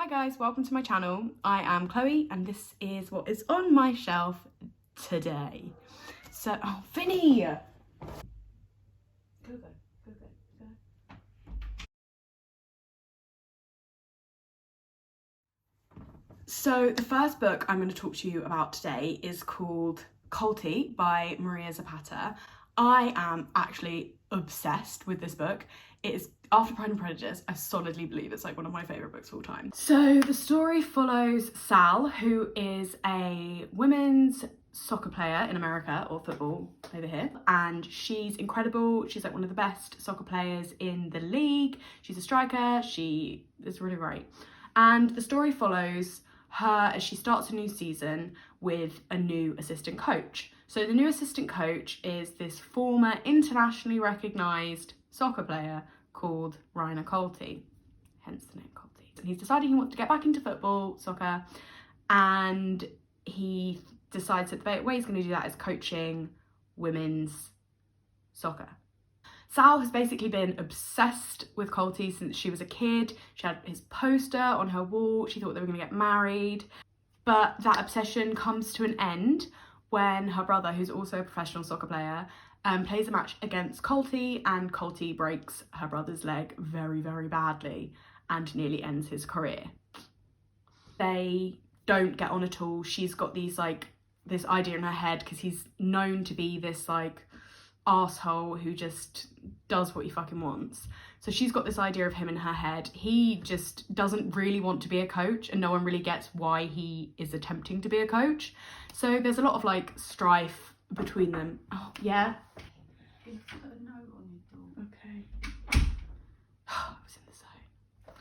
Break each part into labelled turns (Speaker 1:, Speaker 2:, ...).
Speaker 1: Hi guys, welcome to my channel. I am Chloe and this is what is on my shelf today. So, oh, Vinny! Go. So the first book I'm going to talk to you about today is called Kulti by Maria Zapata. I am actually obsessed with this book. It is, after Pride and Prejudice, I solidly believe it's like one of my favourite books of all time. So the story follows Sal, who is a women's soccer player in America, or football over here, and she's incredible. She's like one of the best soccer players in the league. She's a striker. She is really great. And the story follows her as she starts a new season with a new assistant coach. So the new assistant coach is this former internationally recognised soccer player called Kulti, hence the name Kulti. And he's decided he wants to get back into football, soccer, and he decides that the way he's going to do that is coaching women's soccer. Sal has basically been obsessed with Kulti since she was a kid. She had his poster on her wall. She thought they were going to get married. But that obsession comes to an end when her brother, who's also a professional soccer player, plays a match against Kulti, and Kulti breaks her brother's leg very, very badly and nearly ends his career. They don't get on at all. She's got this idea in her head because he's known to be this arsehole who just does what he fucking wants. So she's got this idea of him in her head. He just doesn't really want to be a coach, and no one really gets why he is attempting to be a coach. So there's a lot of strife between them. Oh yeah.
Speaker 2: Put a note on your door.
Speaker 1: Okay. I was in the zone.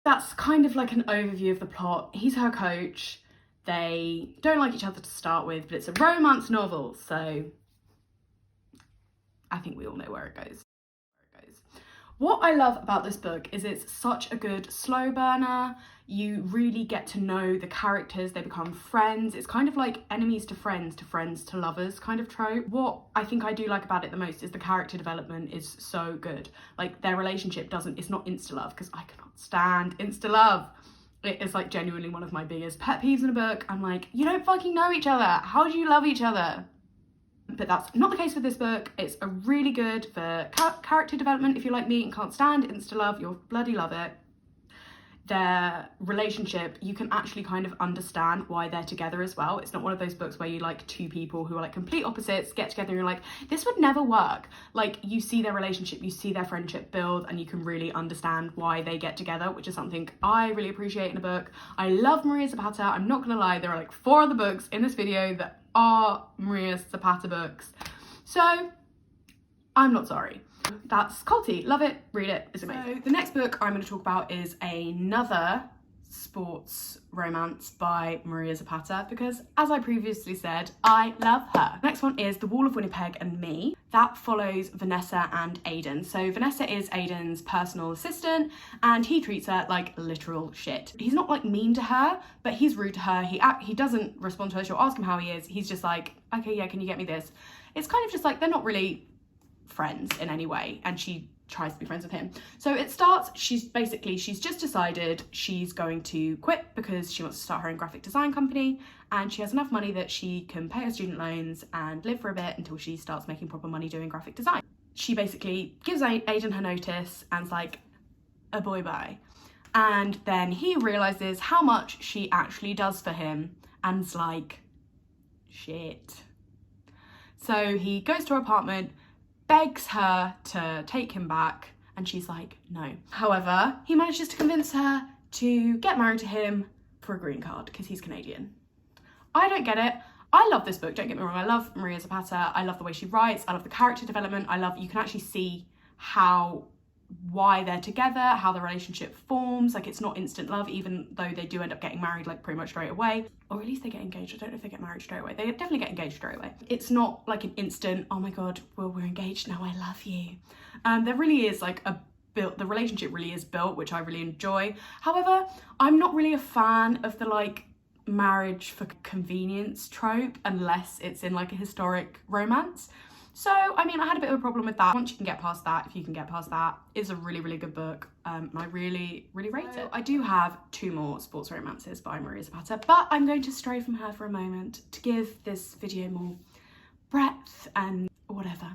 Speaker 1: That's kind of like an overview of the plot. He's her coach. They don't like each other to start with, but it's a romance novel, so I think we all know where it goes. What I love about this book is it's such a good slow burner. You really get to know the characters, they become friends. It's kind of like enemies to friends to lovers kind of trope. What I think I do like about it the most is the character development is so good. Like their relationship it's not insta-love, because I cannot stand insta-love. It is genuinely one of my biggest pet peeves in a book. I'm like, you don't fucking know each other. How do you love each other? But that's not the case with this book. It's a really good for character development. If you're like me and can't stand insta-love, you'll bloody love it. Their relationship, you can actually kind of understand why they're together as well. It's not one of those books where you two people who are complete opposites get together and you're like, this would never work. You see their relationship, you see their friendship build, and you can really understand why they get together, which is something I really appreciate in a book. I love Maria Zapata. I'm not gonna lie, there are 4 other books in this video that are Maria Zapata books. So I'm not sorry. That's Kulti. Love it, read it, it's amazing. So the next book I'm going to talk about is another sports romance by Maria Zapata, because as I previously said, I love her. Next one is The Wall of Winnipeg and Me. That follows Vanessa and Aiden. So Vanessa is Aiden's personal assistant and he treats her like literal shit. He's not mean to her, but he's rude to her. He doesn't respond to her. She'll ask him how he is. He's just like, okay, yeah, can you get me this? It's kind of just they're not really friends in any way, and she tries to be friends with him. So it starts, she's just decided she's going to quit because she wants to start her own graphic design company, and she has enough money that she can pay her student loans and live for a bit until she starts making proper money doing graphic design. She basically gives Aiden her notice and it's a boy bye. And then he realizes how much she actually does for him and it's shit. So he goes to her apartment, begs her to take him back, and she's like, no. However, he manages to convince her to get married to him for a green card because he's Canadian. I don't get it. I love this book, don't get me wrong. I love Maria Zapata. I love the way she writes. I love the character development. You can actually see why they're together, how the relationship forms. It's not instant love, even though they do end up getting married pretty much straight away, or at least they get engaged. I don't know if they get married straight away. They definitely get engaged straight away. It's not an instant, oh my god, well, we're engaged now, I love you. There really is the relationship really is built, which I really enjoy. However, I'm not really a fan of the marriage for convenience trope unless it's in a historic romance. So, I mean, I had a bit of a problem with that. Once you can get past that, if you can get past that, it's a really, really good book. And I really, really rate it. I do have 2 more sports romances by Maria Zapata, but I'm going to stray from her for a moment to give this video more breadth and whatever.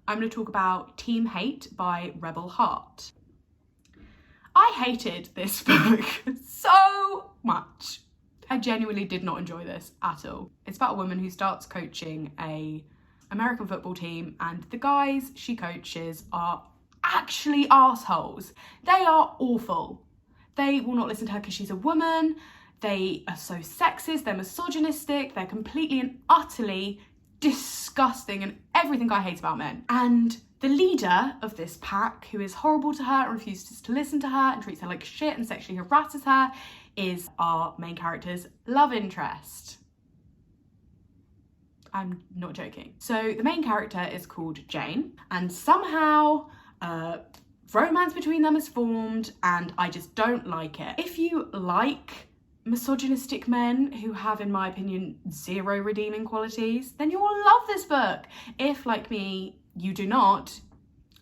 Speaker 1: I'm going to talk about Team Hate by Rebel Hart. I hated this book so much. I genuinely did not enjoy this at all. It's about a woman who starts coaching a American football team, and the guys she coaches are actually assholes. They are awful. They will not listen to her because she's a woman. They are so sexist, they're misogynistic, they're completely and utterly disgusting and everything I hate about men. And the leader of this pack, who is horrible to her and refuses to listen to her and treats her like shit and sexually harasses her, is our main character's love interest. I'm not joking. So the main character is called Jane, and somehow romance between them is formed, and I just don't like it. If you like misogynistic men who have, in my opinion, 0 redeeming qualities, then you will love this book. If, like me, you do not,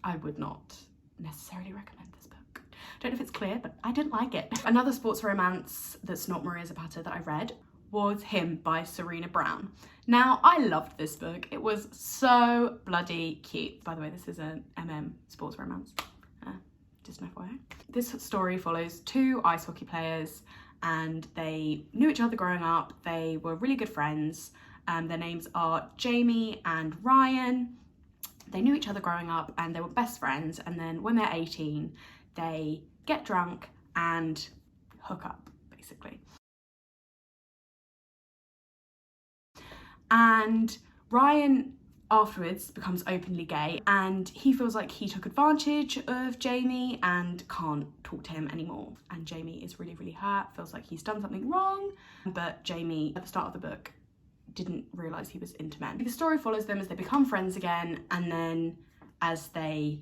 Speaker 1: I would not necessarily recommend this book. Don't know if it's clear, but I didn't like it. Another sports romance that's not Maria Zapata that I read was Him by Sarina Brown. Now, I loved this book. It was so bloody cute. By the way, this is an sports romance. Just an FYI. This story follows 2 ice hockey players, and they knew each other growing up. They were really good friends. Their names are Jamie and Ryan. They knew each other growing up and they were best friends, and then when they're 18, they get drunk and hook up, basically. And Ryan afterwards becomes openly gay, and he feels like he took advantage of Jamie and can't talk to him anymore. And Jamie is really, really hurt, feels like he's done something wrong, but Jamie, at the start of the book, didn't realise he was into men. The story follows them as they become friends again, and then as they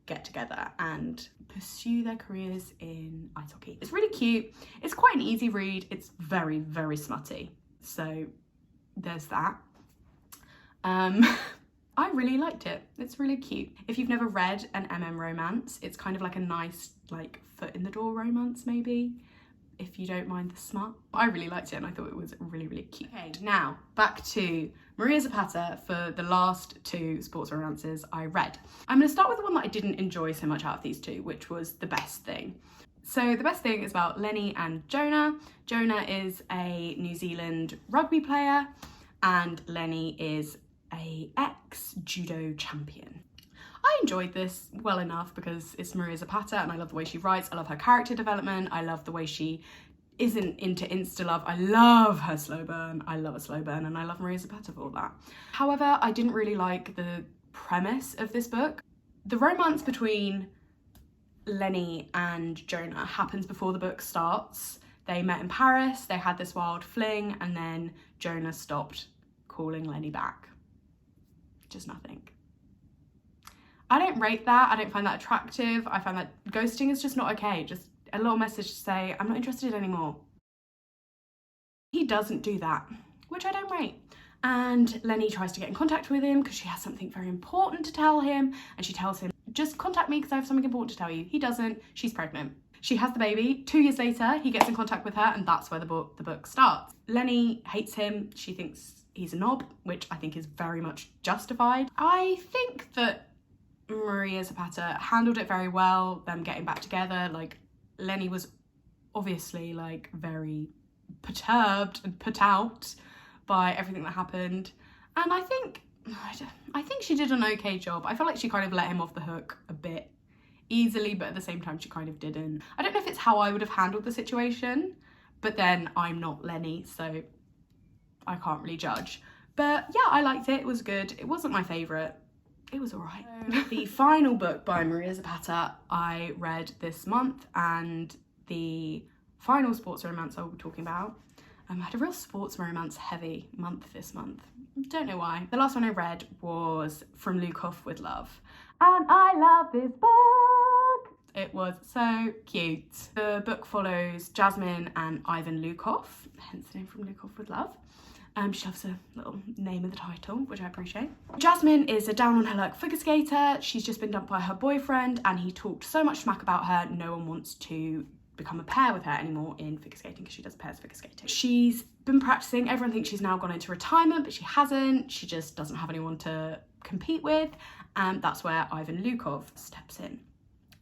Speaker 1: get together and pursue their careers in ice hockey. It's really cute. It's quite an easy read. It's very, very smutty. So there's that. I really liked it. It's really cute. If you've never read an romance, it's kind of like a nice, like, foot in the door romance, maybe, if you don't mind the smut. I really liked it and I thought it was really, really cute. Okay, now back to Maria Zapata for the last 2 sports romances I read. I'm going to start with the one that I didn't enjoy so much out of these 2, which was The Best Thing. So The Best Thing is about Lenny and Jonah. Jonah is a New Zealand rugby player and Lenny is a ex-judo champion. I enjoyed this well enough because it's Maria Zapata and I love the way she writes. I love her character development. I love the way she isn't into insta-love. I love her slow burn. I love a slow burn and I love Maria Zapata for all that. However, I didn't really like the premise of this book. The romance between Lenny and Jonah happens before the book starts. They met in Paris, they had this wild fling, and then Jonah stopped calling Lenny back. Just nothing. I don't rate that. I don't find that attractive. I find that ghosting is just not okay. Just a little message to say, I'm not interested anymore. He doesn't do that, which I don't rate. And Lenny tries to get in contact with him because she has something very important to tell him. And she tells him, just contact me because I have something important to tell you. He doesn't. She's pregnant. She has the baby. 2 years later, he gets in contact with her and that's where the book starts. Lenny hates him. She thinks he's a knob, which I think is very much justified. I think that Maria Zapata handled it very well, them getting back together. Like, Lenny was obviously like very perturbed and put out by everything that happened, and I think she did an okay job. I feel like she kind of let him off the hook a bit easily, but at the same time she kind of didn't. I don't know if it's how I would have handled the situation, but then I'm not Lenny, so I can't really judge. But yeah, I liked it. It was good. It wasn't my favourite. It was alright. The final book by Maria Zapata I read this month, and the final sports romance I will be talking about. I had a real sports romance heavy month this month. Don't know why. The last one I read was From Lukov with Love. And I love this book! It was so cute. The book follows Jasmine and Ivan Lukov, hence the name From Lukov with Love. She loves a little name of the title, which I appreciate. Jasmine is a down on her luck figure skater. She's just been dumped by her boyfriend and he talked so much smack about her, no one wants to become a pair with her anymore in figure skating because she does pairs figure skating. She's been practicing. Everyone thinks she's now gone into retirement, but she hasn't. She just doesn't have anyone to compete with, and that's where Ivan Lukov steps in.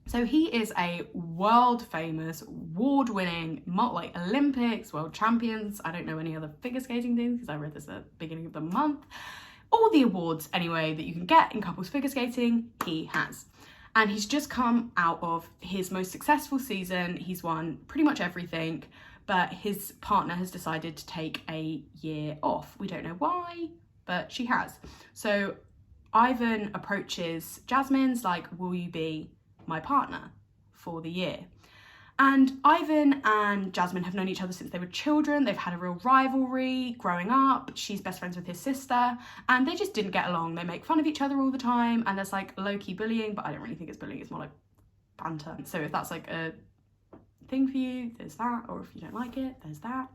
Speaker 1: So he is a world famous, award-winning, like Olympics, world champions. I don't know any other figure skating things because I read this at the beginning of the month. All the awards anyway that you can get in couples figure skating, he has. And he's just come out of his most successful season. He's won pretty much everything, but his partner has decided to take a year off. We don't know why, but she has. So Ivan approaches Jasmine's like, will you be my partner for the year? And Ivan and Jasmine have known each other since they were children. They've had a real rivalry growing up. She's best friends with his sister and they just didn't get along. They make fun of each other all the time and there's like low-key bullying, but I don't really think it's bullying, it's more like banter. So if that's like a thing for you, there's that, or if you don't like it, there's that.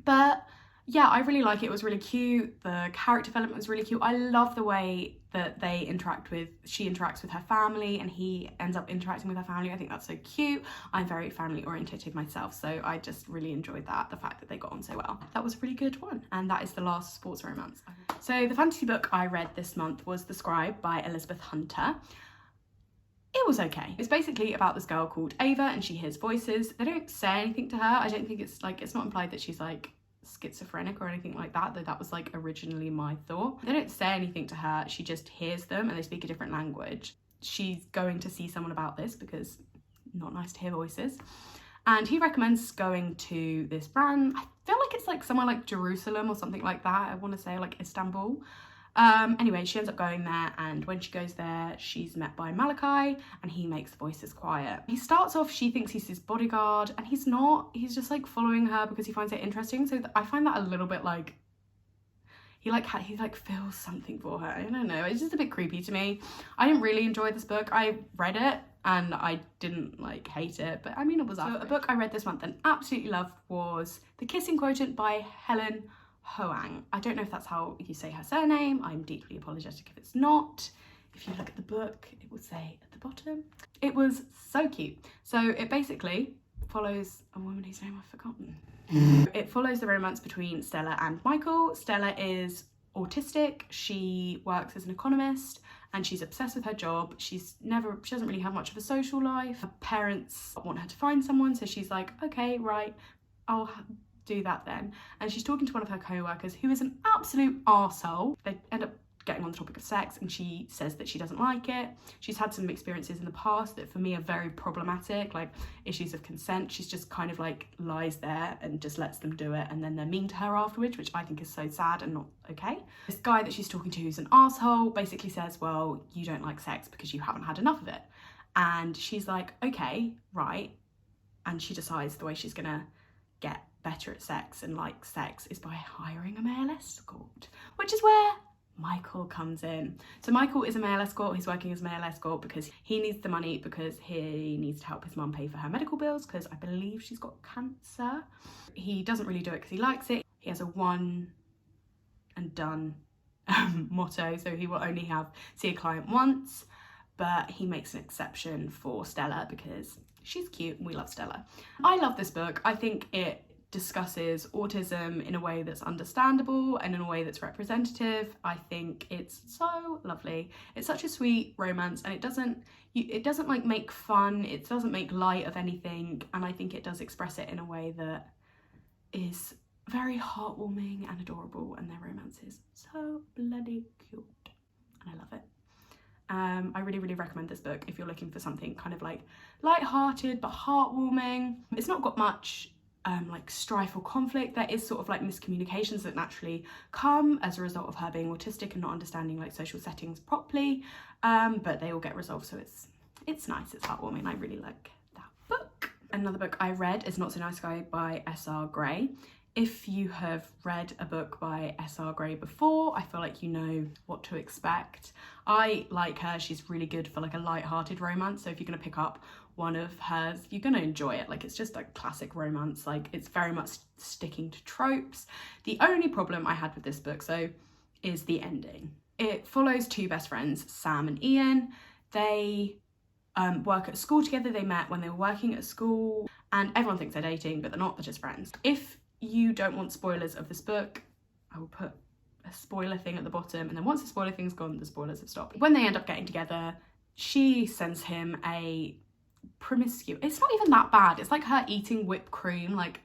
Speaker 1: But yeah, I really like it. It was really cute. The character development was really cute. I love the way that she interacts with her family and he ends up interacting with her family. I think that's so cute. I'm very family orientated myself, so I just really enjoyed that, the fact that they got on so well. That was a really good one, and that is the last sports romance. So the fantasy book I read this month was The Scribe by Elizabeth Hunter. It was okay. It's basically about this girl called Ava and she hears voices. They don't say anything to her. I don't think it's not implied that she's like schizophrenic or anything like that, though that was like originally my thought. They don't say anything to her, she just hears them and they speak a different language. She's going to see someone about this because not nice to hear voices, and he recommends going to this brand. I feel like it's like somewhere like Jerusalem or something like that. I want to say like Istanbul. Anyway, she ends up going there, and when she goes there, she's met by Malachi, and he makes the voices quiet. He starts off, she thinks he's his bodyguard, and he's not. He's just like following her because he finds it interesting. So I find that a little bit like, he feels something for her. I don't know, it's just a bit creepy to me. I didn't really enjoy this book. I read it, and I didn't like hate it, but I mean, it was average. So a book I read this month and absolutely loved was The Kissing Quotient by Helen Hoang. I don't know if that's how you say her surname. I'm deeply apologetic if it's not. If you look at the book, it will say at the bottom. It was so cute. So it basically follows a woman whose name I've forgotten. It follows the romance between Stella and Michael. Stella is autistic. She works as an economist and she's obsessed with her job. She doesn't really have much of a social life. Her parents want her to find someone, so she's like, okay, right, I'll do that then. And she's talking to one of her co-workers who is an absolute arsehole. They end up getting on the topic of sex and she says that she doesn't like it. She's had some experiences in the past that for me are very problematic, like issues of consent. She's just kind of like lies there and just lets them do it, and then they're mean to her afterwards, which I think is so sad and not okay. This guy that she's talking to, who's an arsehole, basically says, well, you don't like sex because you haven't had enough of it. And she's like, okay, right. And she decides the way she's gonna get better at sex and like sex is by hiring a male escort, which is where Michael comes in. So Michael is a male escort. He's working as a male escort because he needs the money, because he needs to help his mum pay for her medical bills because I believe she's got cancer. He doesn't really do it because he likes it. He has a one and done motto, so he will only see a client once, but he makes an exception for Stella because she's cute and we love Stella. I love this book. I think it discusses autism in a way that's understandable and in a way that's representative. I think it's so lovely. It's such a sweet romance, and it doesn't like make fun, it doesn't make light of anything, and I think it does express it in a way that is very heartwarming and adorable, and their romance is so bloody cute and I love it. I really, really recommend this book if you're looking for something kind of like light-hearted but heartwarming. It's not got much like strife or conflict. There is sort of like miscommunications that naturally come as a result of her being autistic and not understanding like social settings properly, but they all get resolved, so it's nice, it's heartwarming. I really like that book. Another book I read is Not So Nice Guy by S.R. Gray. If you have read a book by S.R. Gray before, I feel like you know what to expect. I like her. She's really good for like a light-hearted romance. So if you're going to pick up one of hers, you're going to enjoy it. Like, it's just like classic romance. Like, it's very much sticking to tropes. The only problem I had with this book, so, is the ending. It follows two best friends, Sam and Ian. They work at school together. They met when they were working at school, and everyone thinks they're dating, but they're not. They're just friends. If you don't want spoilers of this book, I will put a spoiler thing at the bottom, and then once the spoiler thing's gone, the spoilers have stopped. When they end up getting together, she sends him a promiscuous, it's not even that bad, it's like her eating whipped cream, like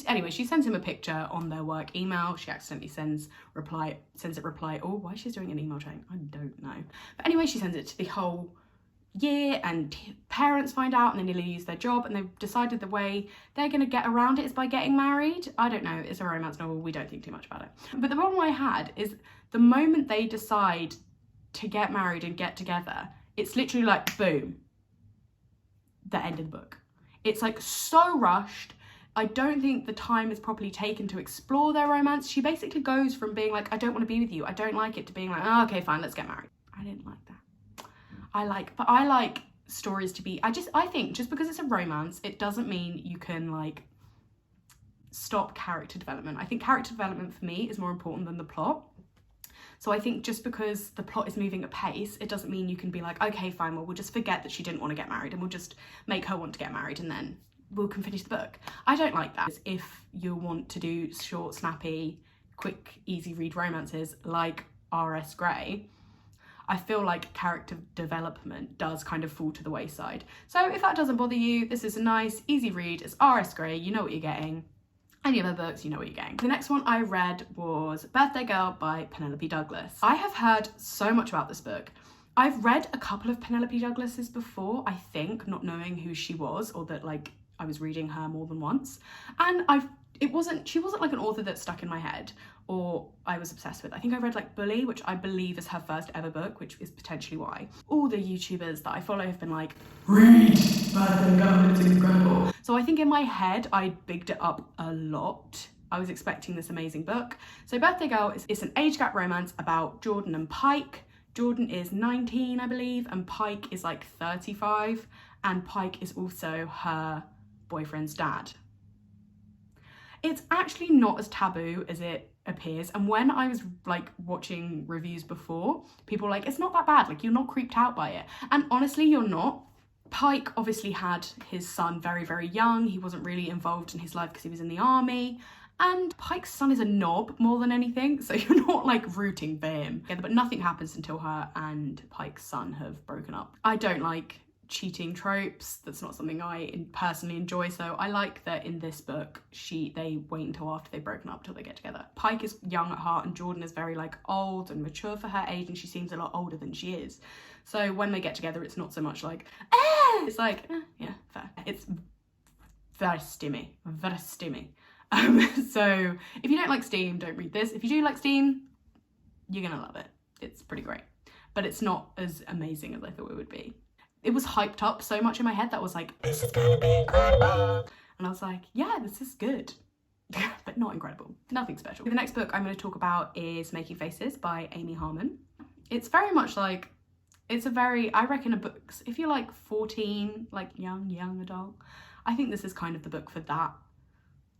Speaker 1: anyway, she sends him a picture on their work email. She accidentally sends it reply. Oh, why she's doing an email chain, I don't know. But anyway, she sends it to the whole year, and parents find out and they nearly lose their job, and they've decided the way they're going to get around it is by getting married. I don't know, it's a romance novel, we don't think too much about it. But the problem I had is the moment they decide to get married and get together, it's literally like boom, the end of the book. It's like so rushed. I don't think the time is properly taken to explore their romance. She basically goes from being like, I don't want to be with you, I don't like it, to being like, oh, okay, fine, let's get married. I didn't like that. I like stories to be, I think just because it's a romance, it doesn't mean you can like stop character development. I think character development for me is more important than the plot. So I think just because the plot is moving at pace, it doesn't mean you can be like, okay, fine, well, we'll just forget that she didn't want to get married and we'll just make her want to get married and then we can finish the book. I don't like that. If you want to do short, snappy, quick, easy read romances like R.S. Gray, I feel like character development does kind of fall to the wayside. So if that doesn't bother you, this is a nice, easy read. It's R.S. Gray, you know what you're getting. Any other books, you know what you're getting. The next one I read was Birthday Girl by Penelope Douglas. I have heard so much about this book. I've read a couple of Penelope Douglas's before, I think, not knowing who she was, or that like I was reading her more than once. And she wasn't like an author that stuck in my head or I was obsessed with. I think I read like Bully, which I believe is her first ever book, which is potentially why. All the YouTubers that I follow have been like, read Birthday Girl, it's incredible. So I think in my head, I bigged it up a lot. I was expecting this amazing book. So Birthday Girl is an age gap romance about Jordan and Pike. Jordan is 19, I believe, and Pike is like 35. And Pike is also her boyfriend's dad. It's actually not as taboo as it appears, and when I was like watching reviews before, people were like, it's not that bad, like you're not creeped out by it. And honestly, you're not. Pike obviously had his son very, very young. He wasn't really involved in his life because he was in the army, and Pike's son is a knob more than anything, so you're not like rooting for him. But nothing happens until her and Pike's son have broken up. I don't like cheating tropes. That's not something I personally enjoy, so I like that in this book they wait until after they've broken up till they get together. Pike is young at heart and Jordan is very like old and mature for her age, and she seems a lot older than she is. So when they get together, it's not so much like it's like yeah, fair. It's very steamy, very steamy. So if you don't like steam, don't read this. If you do like steam, you're gonna love it. It's pretty great, but it's not as amazing as I thought it would be. It was hyped up so much in my head that I was like, this is gonna be incredible. And I was like, yeah, this is good. But not incredible. Nothing special. The next book I'm going to talk about is Making Faces by Amy Harmon. It's very much like, I reckon a book, if you're like 14, like young adult, I think this is kind of the book for that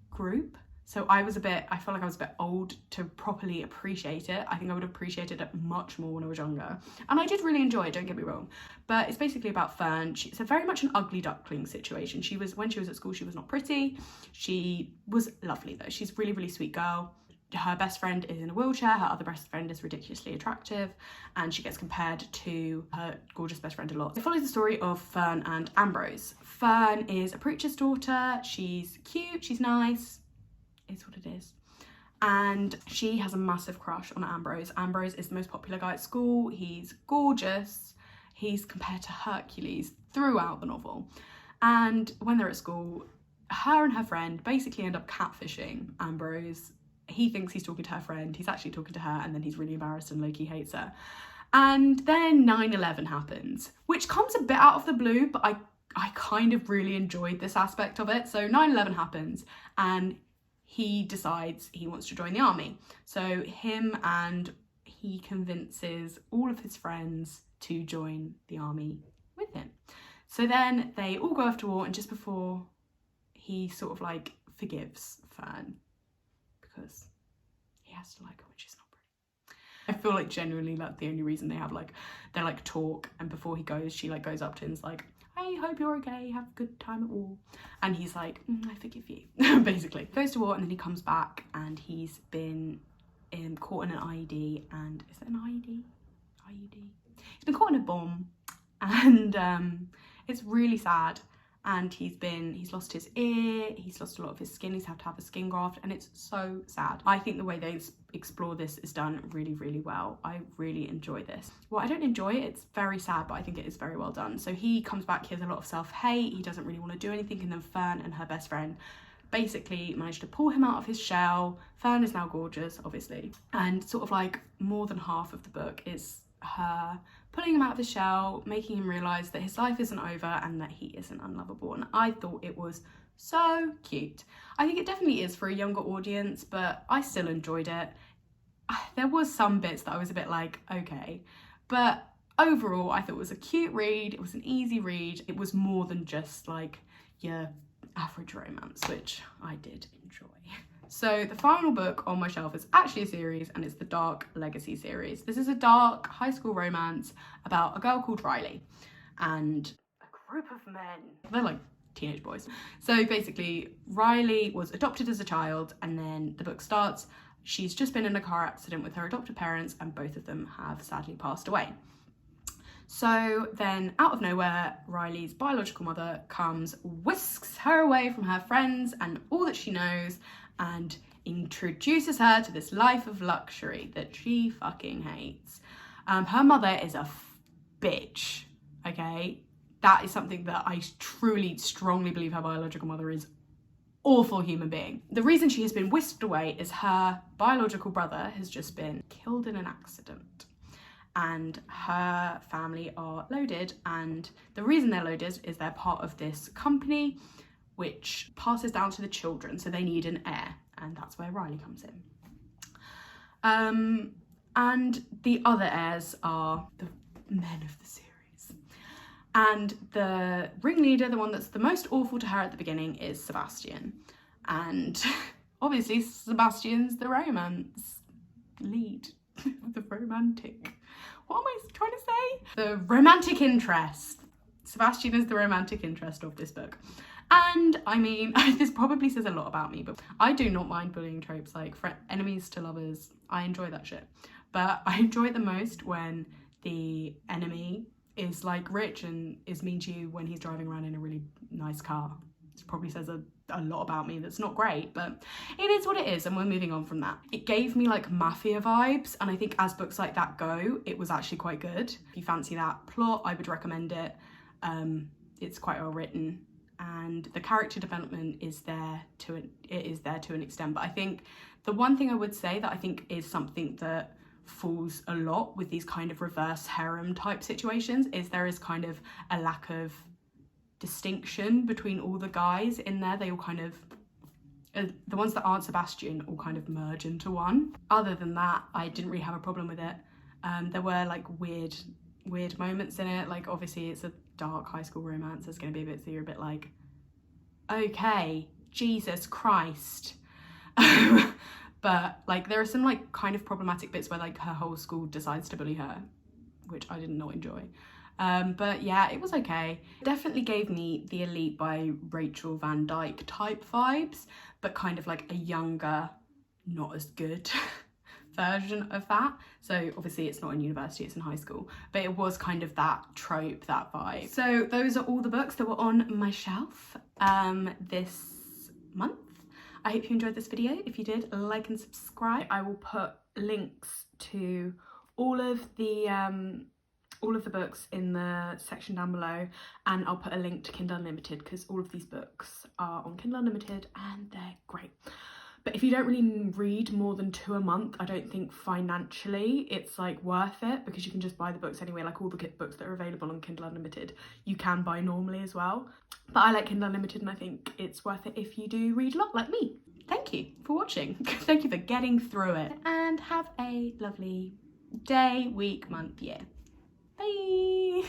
Speaker 1: group. So I felt like I was a bit old to properly appreciate it. I think I would have appreciated it much more when I was younger. And I did really enjoy it, don't get me wrong. But it's basically about Fern. It's very much an ugly duckling situation. When she was at school, she was not pretty. She was lovely though. She's a really, really sweet girl. Her best friend is in a wheelchair. Her other best friend is ridiculously attractive. And she gets compared to her gorgeous best friend a lot. It follows the story of Fern and Ambrose. Fern is a preacher's daughter. She's cute, she's nice. Is what it is. And she has a massive crush on Ambrose. Ambrose is the most popular guy at school. He's gorgeous. He's compared to Hercules throughout the novel. And when they're at school, her and her friend basically end up catfishing Ambrose. He thinks he's talking to her friend. He's actually talking to her, and then he's really embarrassed and low-key hates her. And then 9/11 happens, which comes a bit out of the blue, but I kind of really enjoyed this aspect of it. So 9/11 happens, and he decides he wants to join the army. So he convinces all of his friends to join the army with him. So then they all go off to war, and just before, he sort of like forgives Fern because he has to like her, which is not pretty. I feel like genuinely that's the only reason they have like, they like talk, and before he goes, she like goes up to him and is like, I hope you're okay, have a good time at war. And he's like, I forgive you, basically. Goes to war, and then he comes back, and he's been caught in an IED, and is it an IED? IED? He's been caught in a bomb, and it's really sad. And he's lost his ear, he's lost a lot of his skin, he's had to have a skin graft, and it's so sad. I think the way they explore this is done really, really well. I really enjoy this. Well, I don't enjoy it, it's very sad, but I think it is very well done. So he comes back, he has a lot of self-hate, he doesn't really want to do anything, and then Fern and her best friend basically managed to pull him out of his shell. Fern is now gorgeous, obviously, and sort of like more than half of the book is her pulling him out of his shell, making him realise that his life isn't over and that he isn't unlovable. And I thought it was so cute. I think it definitely is for a younger audience, but I still enjoyed it. There was some bits that I was a bit like, okay, but overall I thought it was a cute read, it was an easy read, it was more than just like your average romance, which I did enjoy. So the final book on my shelf is actually a series, and it's the Dark Legacies series. This is a dark high school romance about a girl called Riley and a group of men. They're like teenage boys. So basically, Riley was adopted as a child, and then the book starts. She's just been in a car accident with her adopted parents, and both of them have sadly passed away. So then, out of nowhere, Riley's biological mother comes, whisks her away from her friends and all that she knows, and introduces her to this life of luxury that she fucking hates. Her mother is a bitch, okay? That is something that I truly, strongly believe her biological mother is awful human being. The reason she has been whisked away is her biological brother has just been killed in an accident. And her family are loaded, and the reason they're loaded is they're part of this company which passes down to the children, so they need an heir, and that's where Riley comes in. And the other heirs are the men of the series. And the ringleader, the one that's the most awful to her at the beginning, is Sebastian. And obviously Sebastian's the romance lead, the romantic. What am I trying to say? The romantic interest. Sebastian is the romantic interest of this book. And I mean, this probably says a lot about me, but I do not mind bullying tropes like enemies to lovers. I enjoy that shit. But I enjoy it the most when the enemy is like rich and is mean to you when he's driving around in a really nice car. It probably says a lot about me that's not great, but it is what it is, and we're moving on from that. It gave me like Mafia vibes, and I think as books like that go, it was actually quite good. If you fancy that plot, I would recommend it. It's quite well written, and the character development is there to an extent. But I think the one thing I would say that I think is something that falls a lot with these kind of reverse harem type situations is there is kind of a lack of distinction between all the guys in there. They all kind of, the ones that aren't Sebastian all kind of merge into one. Other than that, I didn't really have a problem with it. There were like weird moments in it. Like obviously it's a dark high school romance. There's going to be a bit that you're a bit like, okay, Jesus Christ. But like there are some like kind of problematic bits where like her whole school decides to bully her, which I did not enjoy. But yeah, it was okay. It definitely gave me The Elite by Rachel Van Dyke type vibes, but kind of like a younger, not as good version of that. So obviously it's not in university, it's in high school, but it was kind of that trope, that vibe. So those are all the books that were on my shelf this month. I hope you enjoyed this video. If you did, like and subscribe. I will put links to all of the books in the section down below, and I'll put a link to Kindle Unlimited because all of these books are on Kindle Unlimited and they're great. But if you don't really read more than 2 a month, I don't think financially it's like worth it, because you can just buy the books anyway. Like all the books that are available on Kindle Unlimited you can buy normally as well. But I like Kindle Unlimited and I think it's worth it if you do read a lot like me. Thank you for watching. Thank you for getting through it, and have a lovely day, week, month, year. Bye.